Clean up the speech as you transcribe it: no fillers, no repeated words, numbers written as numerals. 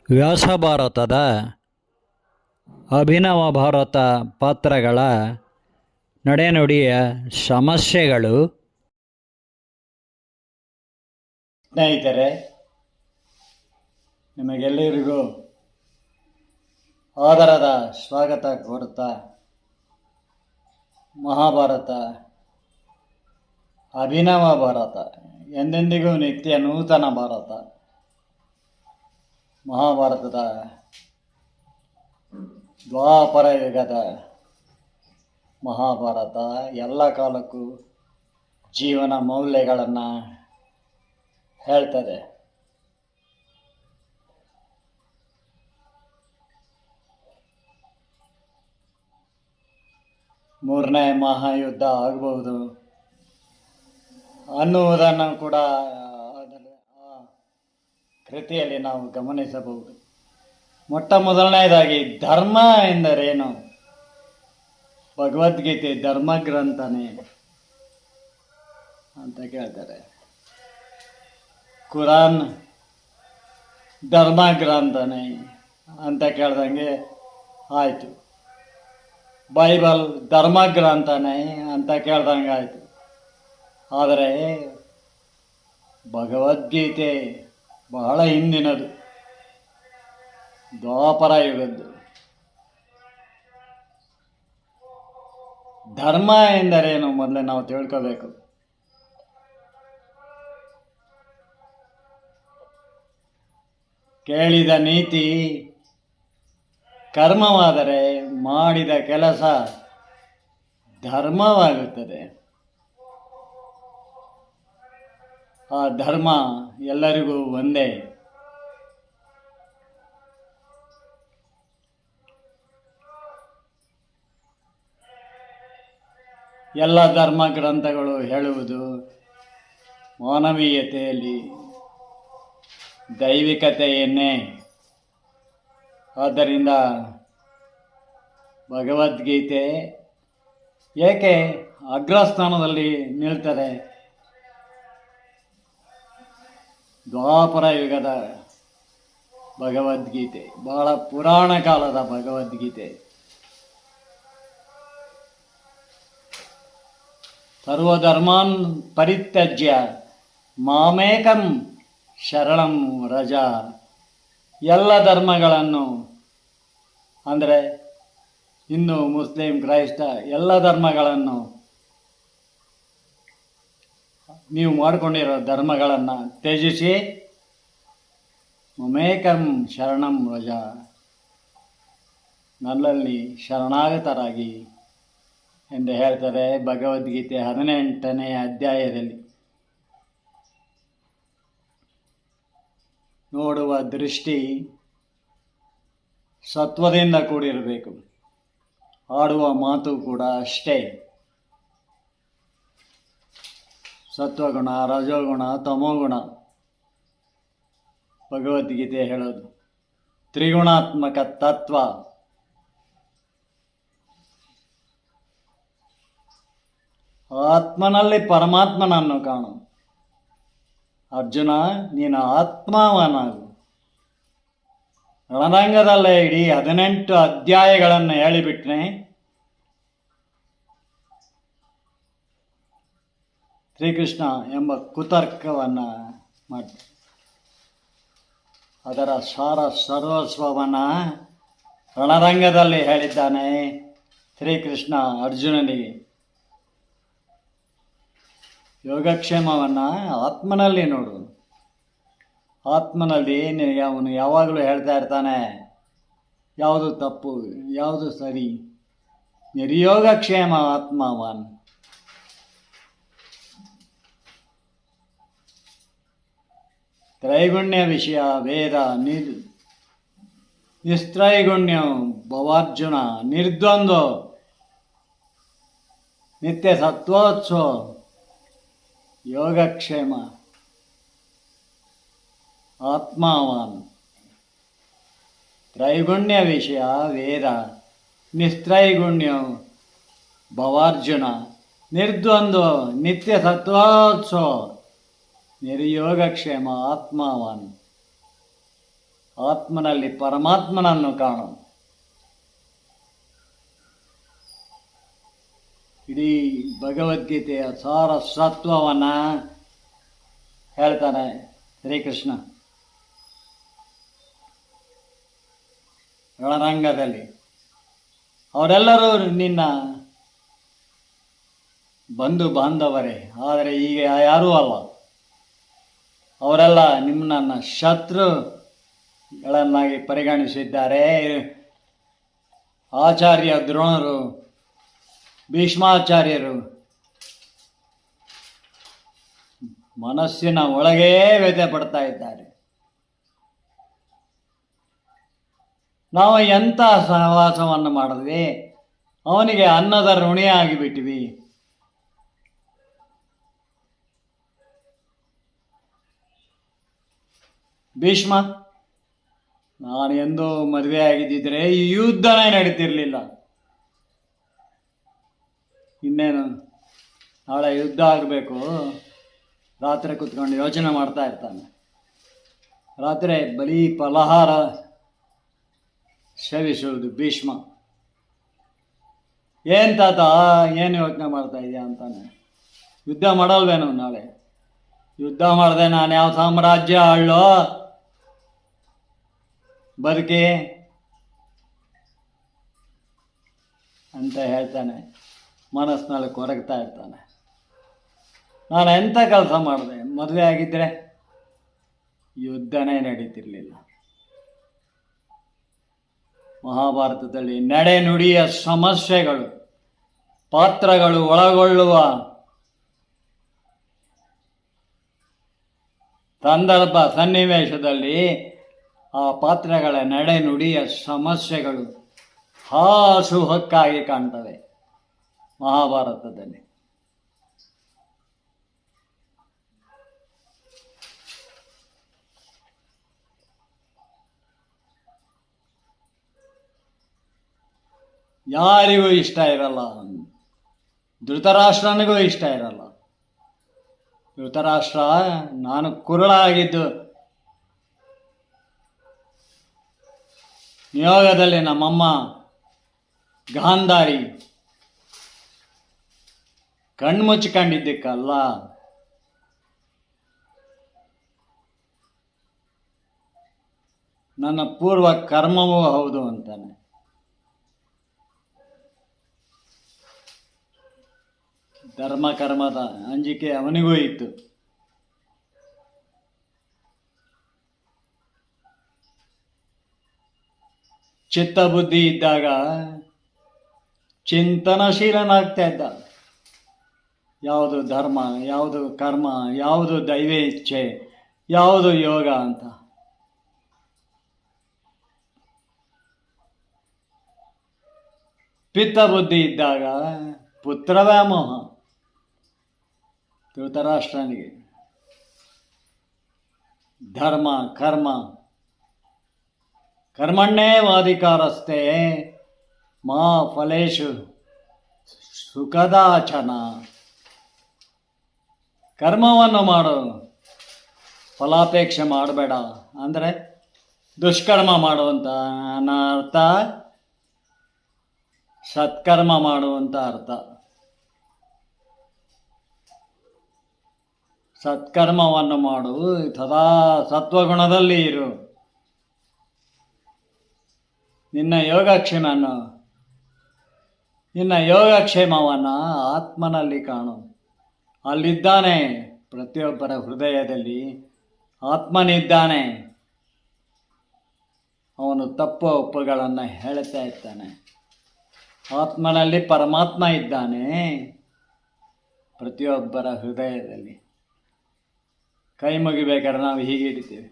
ವ್ಯಾಸ ಭಾರತದ ಅಭಿನವ ಭಾರತ ಪಾತ್ರಗಳ ನಡೆನುಡಿಯ ಸಮಸ್ಯೆಗಳು. ಸ್ನೇಹಿತರೆ, ನಿಮಗೆಲ್ಲರಿಗೂ ಆದರದ ಸ್ವಾಗತ ಕೋರುತ್ತಾ ಮಹಾಭಾರತ ಅಭಿನವ ಭಾರತ, ಎಂದೆಂದಿಗೂ ನಿತ್ಯ ನೂತನ ಭಾರತ. ಮಹಾಭಾರತದ ದ್ವಾಪರ ಯುಗದ ಮಹಾಭಾರತ ಎಲ್ಲ ಕಾಲಕ್ಕೂ ಜೀವನ ಮೌಲ್ಯಗಳನ್ನು ಹೇಳ್ತದೆ. ಮೂರನೇ ಮಹಾಯುದ್ಧ ಆಗಬಹುದು ಅನ್ನುವುದನ್ನು ಕೂಡ ಆ ಕೃತಿಯಲ್ಲಿ ನಾವು ಗಮನಿಸಬಹುದು. ಮೊಟ್ಟ ಮೊದಲನೇದಾಗಿ ಧರ್ಮ ಎಂದರೇನು? ಭಗವದ್ಗೀತೆ ಧರ್ಮಗ್ರಂಥನೇ ಅಂತ ಕೇಳ್ತಾರೆ. ಕುರಾನ್ ಧರ್ಮಗ್ರಂಥನೇ ಅಂತ ಕೇಳ್ದಂಗೆ ಆಯಿತು. ಬೈಬಲ್ ಧರ್ಮಗ್ರಂಥನೇ ಅಂತ ಕೇಳ್ದಂಗೆ ಆಯಿತು. ಆದರೆ ಭಗವದ್ಗೀತೆ ಬಹಳ ಹಿಂದಿನದು, ದ್ವಾಪರ ಯುಗದ್ದು. ಧರ್ಮ ಎಂದರೇನು ಮೊದಲೇ ನಾವು ತಿಳ್ಕೋಬೇಕು. ಕೇಳಿದ ನೀತಿ ಕರ್ಮವಾದರೆ ಮಾಡಿದ ಕೆಲಸ ಧರ್ಮವಾಗುತ್ತದೆ. ಆ ಧರ್ಮ ಎಲ್ಲರಿಗೂ ಒಂದೇ. ಎಲ್ಲ ಧರ್ಮ ಗ್ರಂಥಗಳು ಹೇಳುವುದು ಮಾನವೀಯತೆಯಲ್ಲಿ ದೈವಿಕತೆಯನ್ನೇ. ಆದ್ದರಿಂದ ಭಗವದ್ಗೀತೆ ಏಕೆ ಅಗ್ರಸ್ಥಾನದಲ್ಲಿ ನಿಲ್ತದೆ? ದ್ವಾಪರ ಯುಗದ ಭಗವದ್ಗೀತೆ, ಬಹಳ ಪುರಾಣ ಕಾಲದ ಭಗವದ್ಗೀತೆ. ಸರ್ವಧರ್ಮಾನ್ ಪರಿತ್ಯಜ್ಯ ಮಾಮೇಕಂ ಶರಣಂ ರಜ. ಎಲ್ಲ ಧರ್ಮಗಳನ್ನು ಅಂದರೆ ಹಿಂದೂ, ಮುಸ್ಲಿಂ, ಕ್ರೈಸ್ತ ಎಲ್ಲ ಧರ್ಮಗಳನ್ನು, ನೀವು ಮಾಡಿಕೊಂಡಿರೋ ಧರ್ಮಗಳನ್ನು ತ್ಯಜಿಸಿ ಮಮೇಕಂ ಶರಣಂ ರಜ, ನನ್ನಲ್ಲಿ ಶರಣಾಗತರಾಗಿ ಎಂದು ಹೇಳ್ತಾರೆ ಭಗವದ್ಗೀತೆ 18ನೇ ಅಧ್ಯಾಯದಲ್ಲಿ. ನೋಡುವ ದೃಷ್ಟಿ ಸತ್ವದಿಂದ ಕೂಡಿರಬೇಕು. ಆಡುವ ಮಾತು ಕೂಡ ಅಷ್ಟೇ. ಸತ್ವಗುಣ, ರಜೋಗುಣ, ತಮೋಗುಣ ಭಗವದ್ಗೀತೆ ಹೇಳೋದು. ತ್ರಿಗುಣಾತ್ಮಕ ತತ್ವ. ಆತ್ಮನಲ್ಲಿ ಪರಮಾತ್ಮನನ್ನು ಕಾಣು. ಅರ್ಜುನ, ನೀನು ಆತ್ಮವನಾಗು. ರಣರಂಗದಲ್ಲೇ ಇಡೀ 18 ಅಧ್ಯಾಯಗಳನ್ನು ಹೇಳಿಬಿಟ್ರೆ ಶ್ರೀಕೃಷ್ಣ ಎಂಬ ಕುತರ್ಕವನ್ನು ಮಾಡ್ತಾರೆ. ಅದರ ಸಾರ ಸರ್ವಸ್ವವನ್ನು ರಣರಂಗದಲ್ಲಿ ಹೇಳಿದ್ದಾನೆ ಶ್ರೀಕೃಷ್ಣ ಅರ್ಜುನನಿಗೆ. ಯೋಗಕ್ಷೇಮವನ್ನು ಆತ್ಮನಲ್ಲಿ ನೋಡು. ಆತ್ಮನಲ್ಲಿ ನಿನಗೆ ಅವನು ಯಾವಾಗಲೂ ಹೇಳ್ತಾ ಇರ್ತಾನೆ, ಯಾವುದು ತಪ್ಪು, ಯಾವುದು ಸರಿ. ನಿರ್ಯೋಗಕ್ಷೇಮ ಆತ್ಮವಾನ್. ತ್ರೈಗುಣ್ಯ ವಿಷಯ ವೇದ ನಿಸ್ತ್ರೈಗುಣ್ಯ ಭವಾರ್ಜುನ ನಿರ್ದ್ವಂದ್ವ ನಿತ್ಯ ಸತ್ವೋತ್ಸವ ಯೋಗಕ್ಷೇಮ ಆತ್ಮವಾನ್. ತ್ರೈಗುಣ್ಯ ವಿಷಯ ವೇದ ನಿಸ್ತ್ರೈಗುಣ್ಯ ಭವಾರ್ಜುನ ನಿರ್ದ್ವಂದ್ವ ನಿತ್ಯ ಸತ್ವೋತ್ಸವ ನಿರ್ಯೋಗಕ್ಷೇಮ ಆತ್ಮವಾನ್. ಆತ್ಮನಲ್ಲಿ ಪರಮಾತ್ಮನನ್ನು ಕಾಣು. ಇಡೀ ಭಗವದ್ಗೀತೆಯ ಸಾರಸತ್ವವನ್ನು ಹೇಳ್ತಾನೆ ಶ್ರೀಕೃಷ್ಣ ರಣರಂಗದಲ್ಲಿ. ಅವರೆಲ್ಲರೂ ನಿನ್ನ ಬಂಧು ಬಾಂಧವರೇ, ಆದರೆ ಈಗ ಯಾರೂ ಅಲ್ಲ. ಅವರೆಲ್ಲ ನಿಮ್ಮನ್ನು ಶತ್ರುಗಳನ್ನಾಗಿ ಪರಿಗಣಿಸಿದ್ದಾರೆ. ಆಚಾರ್ಯ ದ್ರೋಣರು, ಭೀಷ್ಮಾಚಾರ್ಯರು ಮನಸ್ಸಿನ ಒಳಗೇ ವ್ಯಥೆ ಪಡ್ತಾ ಇದ್ದಾರೆ. ನಾವು ಎಂಥ ಸಹವಾಸವನ್ನು ಮಾಡಿದ್ವಿ, ಅವನಿಗೆ ಅನ್ನದ ಋಣಿಯಾಗಿಬಿಟ್ವಿ. ಭೀಷ್ಮ, ನಾನು ಎಂದೂ ಮದುವೆ ಆಗಿದ್ದಿದ್ರೆ ಈ ಯುದ್ಧನೇ ನಡೀತಿರ್ಲಿಲ್ಲ. ಇನ್ನೇನು ನಾಳೆ ಯುದ್ಧ ಆಗಬೇಕು. ರಾತ್ರಿ ಕೂತ್ಕೊಂಡು ಯೋಚನೆ ಮಾಡ್ತಾ ಇರ್ತಾನೆ. ರಾತ್ರಿ ಬರೀ ಫಲಹಾರ ಸೇವಿಸುವುದು ಭೀಷ್ಮ. ಏನು ತಾತ, ಏನು ಯೋಚನೆ ಮಾಡ್ತಾ ಇದೆಯಾ ಅಂತಾನೆ. ಯುದ್ಧ ಮಾಡಲ್ವೇನು ನಾಳೆ? ಯುದ್ಧ ಮಾಡಿದೆ ನಾನು ಯಾವ ಸಾಮ್ರಾಜ್ಯ ಆಳ್ಳೋ ಬದುಕಿ ಅಂತ ಹೇಳ್ತಾನೆ. ಮನಸ್ಸಿನಲ್ಲಿ ಕೊರಗ್ತಾ ಇರ್ತಾನೆ. ನಾನು ಎಂಥ ಕೆಲಸ ಮಾಡಿದೆ, ಮದುವೆ ಆಗಿದ್ದರೆ ಯುದ್ಧನೇ ನಡೀತಿರ್ಲಿಲ್ಲ. ಮಹಾಭಾರತದಲ್ಲಿ ನಡೆ ನುಡಿಯ ಸಮಸ್ಯೆಗಳು, ಪಾತ್ರಗಳು ಒಳಗೊಳ್ಳುವ ಸಂದರ್ಭ ಸನ್ನಿವೇಶದಲ್ಲಿ ಆ ಪಾತ್ರಗಳ ನಡೆ ನುಡಿಯ ಸಮಸ್ಯೆಗಳು ಹಾಸು ಹೊಕ್ಕಾಗಿ ಕಾಣ್ತವೆ ಮಹಾಭಾರತದಲ್ಲಿ. ಯಾರಿಗೂ ಇಷ್ಟ ಇರಲ್ಲ. ಧೃತರಾಷ್ಟ್ರನಿಗೂ ಇಷ್ಟ ಇರಲ್ಲ. ಧೃತರಾಷ್ಟ್ರ, ನಾನು ಕುರುಳಾಗಿದ್ದು ನಿಯೋಗದಲ್ಲಿ ನಮ್ಮಮ್ಮ ಗಾಂಧಾರಿ ಕಣ್ಮುಚ್ಕೊಂಡಿದ್ದಕ್ಕಲ್ಲ, ನನ್ನ ಪೂರ್ವ ಕರ್ಮವೂ ಹೌದು ಅಂತಾನೆ. ಧರ್ಮ ಕರ್ಮದ ಅಂಜಿಕೆ ಅವನಿಗೂ ಇತ್ತು. ಚಿತ್ತಬುದ್ಧಿ ಇದ್ದಾಗ ಚಿಂತನಶೀಲನಾಗ್ತಾ ಇದ್ದ. ಯಾವುದು ಧರ್ಮ, ಯಾವುದು ಕರ್ಮ, ಯಾವುದು ದೈವ ಇಚ್ಛೆ, ಯಾವುದು ಯೋಗ ಅಂತ. ಪಿತ್ತಬುದ್ಧಿ ಇದ್ದಾಗ ಪುತ್ರ ವ್ಯಾಮೋಹ ಧೃತರಾಷ್ಟ್ರನಿಗೆ. ಧರ್ಮ ಕರ್ಮ ಕರ್ಮಣ್ಣೇವಾಧಿಕಾರಸ್ಥೆ ಮಾ ಫಲೇಶು ಸುಖದಾಚನ. ಕರ್ಮವನ್ನು ಮಾಡು, ಫಲಾಪೇಕ್ಷೆ ಮಾಡಬೇಡ ಅಂದರೆ ದುಷ್ಕರ್ಮ ಮಾಡುವಂತ ಅರ್ಥ, ಸತ್ಕರ್ಮ ಮಾಡುವಂತ ಅರ್ಥ. ಸತ್ಕರ್ಮವನ್ನು ಮಾಡು, ಸದಾ ಸತ್ವಗುಣದಲ್ಲಿ ಇರು. ನಿನ್ನ ಯೋಗಕ್ಷೇಮವನ್ನು ಆತ್ಮನಲ್ಲಿ ಕಾಣು. ಅಲ್ಲಿದ್ದಾನೆ, ಪ್ರತಿಯೊಬ್ಬರ ಹೃದಯದಲ್ಲಿ ಆತ್ಮನಿದ್ದಾನೆ. ಅವನು ತಪ್ಪು ಒಪ್ಪುಗಳನ್ನು ಹೇಳ್ತಾ ಇರ್ತಾನೆ. ಆತ್ಮನಲ್ಲಿ ಪರಮಾತ್ಮ ಇದ್ದಾನೆ ಪ್ರತಿಯೊಬ್ಬರ ಹೃದಯದಲ್ಲಿ. ಕೈ ಮುಗಿಬೇಕಾದ್ರೆ ನಾವು ಹೀಗೆ ಹಿಡಿತೀವಿ.